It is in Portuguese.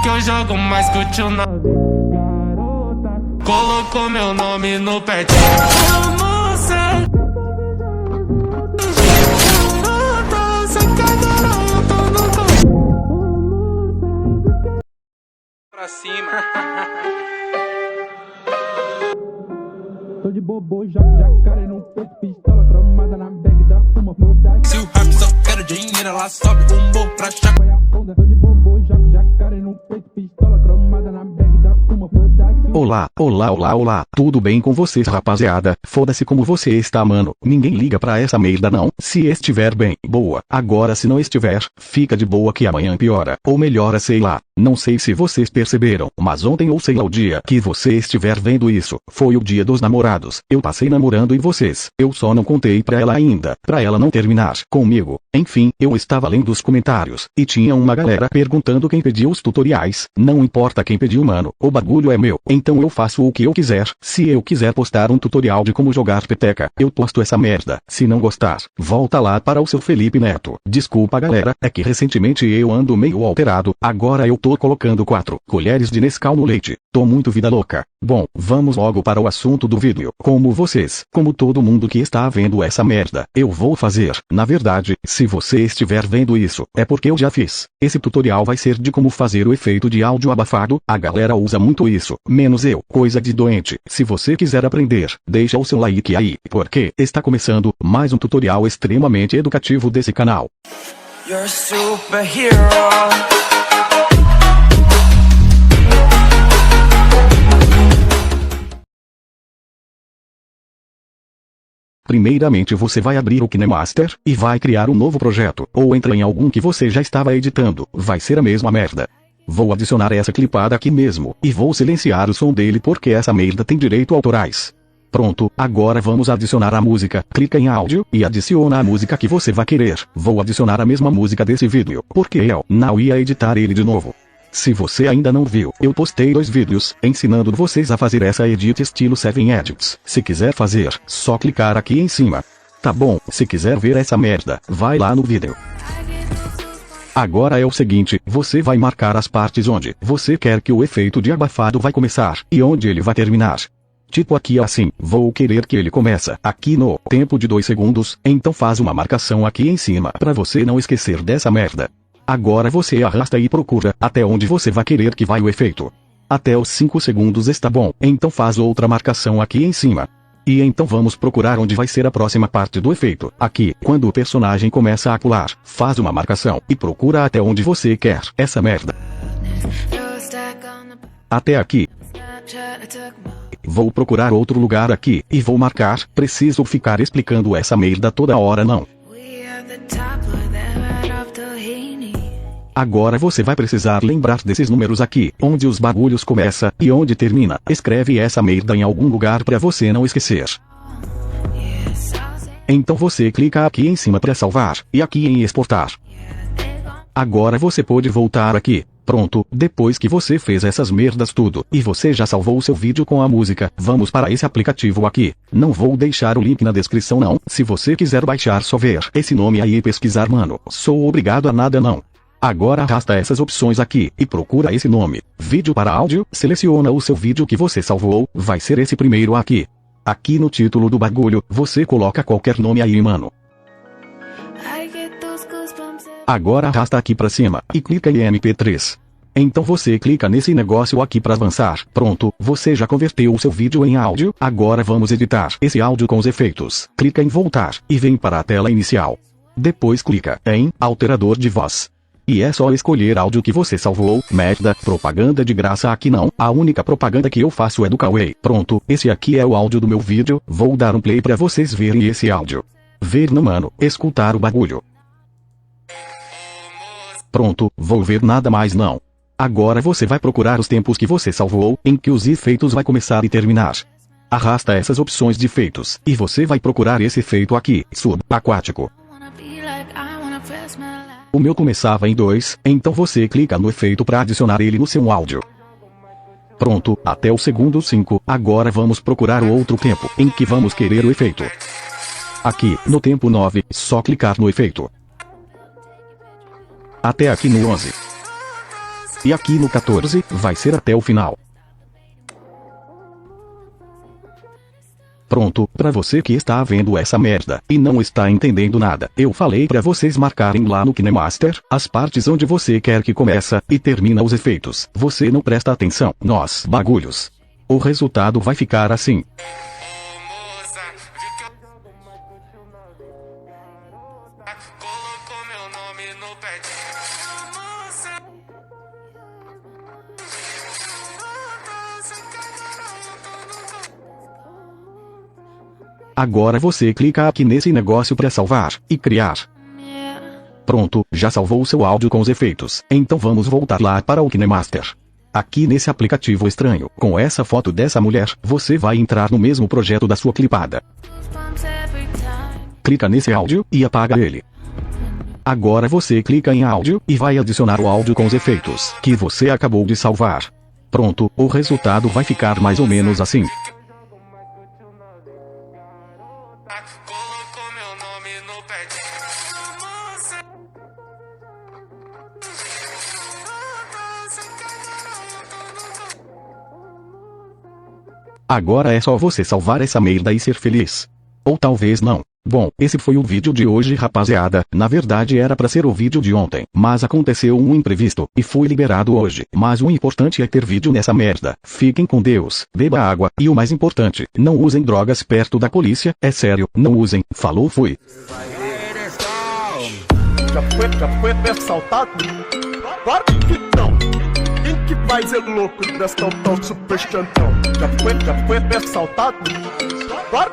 que eu jogo mais que o tio na colocou meu nome no pet. Pra cima. Tô de bobo, jacaré no peito, pistola cromada na bag da fuma, muda. Se o rap só quer dinheiro, ela sobe o humor pra chacoalhar. Tô de bobo, jacaré no peito, pistola cromada na bag da fuma, muda. Olá, tudo bem com vocês, rapaziada? Foda-se como você está, mano. Ninguém liga pra essa merda não. Se estiver bem, boa. Agora se não estiver, fica de boa que amanhã piora. Ou melhora, sei lá. Não sei se vocês perceberam, mas ontem ou sei lá o dia que você estiver vendo isso, foi o dia dos namorados. Eu passei namorando e vocês. Eu só não contei pra ela ainda, pra ela não terminar comigo. Enfim, eu estava lendo os comentários, e tinha uma galera perguntando quem pediu os tutoriais. Não importa quem pediu, mano, o bagulho é meu. Então eu faço o que eu quiser. Se eu quiser postar um tutorial de como jogar peteca, eu posto essa merda. Se não gostar, volta lá para o seu Felipe Neto. Desculpa galera, é que recentemente eu ando meio alterado. Agora eu tô colocando 4 colheres de Nescau no leite. Tô muito vida louca. Bom, vamos logo para o assunto do vídeo. Como todo mundo que está vendo essa merda, eu vou fazer. Na verdade, se você estiver vendo isso, é porque eu já fiz. Esse tutorial vai ser de como fazer o efeito de áudio abafado. A galera usa muito isso, menos eu. Coisa de doente. Se você quiser aprender, deixa o seu like aí, porque está começando mais um tutorial extremamente educativo desse canal. You're a superhero. Primeiramente você vai abrir o KineMaster, e vai criar um novo projeto, ou entra em algum que você já estava editando, vai ser a mesma merda. Vou adicionar essa clipada aqui mesmo, e vou silenciar o som dele porque essa merda tem direito autorais. Pronto, agora vamos adicionar a música. Clica em áudio, e adiciona a música que você vai querer. Vou adicionar a mesma música desse vídeo, porque eu não ia editar ele de novo. Se você ainda não viu, eu postei 2 vídeos, ensinando vocês a fazer essa edit estilo 7 Edits. Se quiser fazer, só clicar aqui em cima. Tá bom, se quiser ver essa merda, vai lá no vídeo. Agora é o seguinte, você vai marcar as partes onde você quer que o efeito de abafado vai começar, e onde ele vai terminar. Tipo aqui assim, vou querer que ele começa aqui no tempo de 2 segundos, então faz uma marcação aqui em cima pra você não esquecer dessa merda. Agora você arrasta e procura até onde você vai querer que vai o efeito. Até os 5 segundos está bom, então faz outra marcação aqui em cima. E então vamos procurar onde vai ser a próxima parte do efeito. Aqui, quando o personagem começa a pular, faz uma marcação e procura até onde você quer essa merda. Até aqui. Vou procurar outro lugar aqui, e vou marcar. Preciso ficar explicando essa merda toda hora não. Agora você vai precisar lembrar desses números aqui, onde os bagulhos começa, e onde termina. Escreve essa merda em algum lugar pra você não esquecer. Então você clica aqui em cima pra salvar, e aqui em exportar. Agora você pode voltar aqui. Pronto, depois que você fez essas merdas tudo, e você já salvou o seu vídeo com a música, vamos para esse aplicativo aqui. Não vou deixar o link na descrição não, se você quiser baixar só ver esse nome aí e pesquisar mano, sou obrigado a nada não. Agora arrasta essas opções aqui, e procura esse nome. Vídeo para áudio, seleciona o seu vídeo que você salvou, vai ser esse primeiro aqui. Aqui no título do bagulho, você coloca qualquer nome aí mano. Agora arrasta aqui pra cima, e clica em MP3. Então você clica nesse negócio aqui pra avançar. Pronto, você já converteu o seu vídeo em áudio, agora vamos editar esse áudio com os efeitos. Clica em voltar, e vem para a tela inicial. Depois clica em alterador de voz. E é só escolher áudio que você salvou. Merda, propaganda de graça aqui não. A única propaganda que eu faço é do Kawaii. Pronto, esse aqui é o áudio do meu vídeo. Vou dar um play pra vocês verem esse áudio. Ver não mano, escutar o bagulho. Pronto, vou ver nada mais não. Agora você vai procurar os tempos que você salvou, em que os efeitos vai começar e terminar. Arrasta essas opções de efeitos, e você vai procurar esse efeito aqui, subaquático. O meu começava em 2, então você clica no efeito para adicionar ele no seu áudio. Pronto, até o segundo 5, agora vamos procurar o outro tempo, em que vamos querer o efeito. Aqui, no tempo 9, só clicar no efeito. Até aqui no 11. E aqui no 14, vai ser até o final. Pronto, pra você que está vendo essa merda e não está entendendo nada, eu falei pra vocês marcarem lá no KineMaster as partes onde você quer que começa e termina os efeitos. Você não presta atenção, nós bagulhos. O resultado vai ficar assim. Colocou meu nome no pet. Agora você clica aqui nesse negócio pra salvar e criar. Pronto, já salvou o seu áudio com os efeitos. Então vamos voltar lá para o KineMaster. Aqui nesse aplicativo estranho, com essa foto dessa mulher, você vai entrar no mesmo projeto da sua clipada. Clica nesse áudio e apaga ele. Agora você clica em áudio e vai adicionar o áudio com os efeitos que você acabou de salvar. Pronto, o resultado vai ficar mais ou menos assim. Colocou meu nome no pet. Agora é só você salvar essa merda e ser feliz. Ou talvez não. Bom, esse foi o vídeo de hoje, rapaziada. Na verdade era pra ser o vídeo de ontem, mas aconteceu um imprevisto e fui liberado hoje. Mas o importante é ter vídeo nessa merda. Fiquem com Deus, beba água e o mais importante, não usem drogas perto da polícia. É sério, não usem. Falou, fui. Já foi assaltado? Claro que não. Quem que vai ser louco dessa tão super chantão? Já foi assaltado? Claro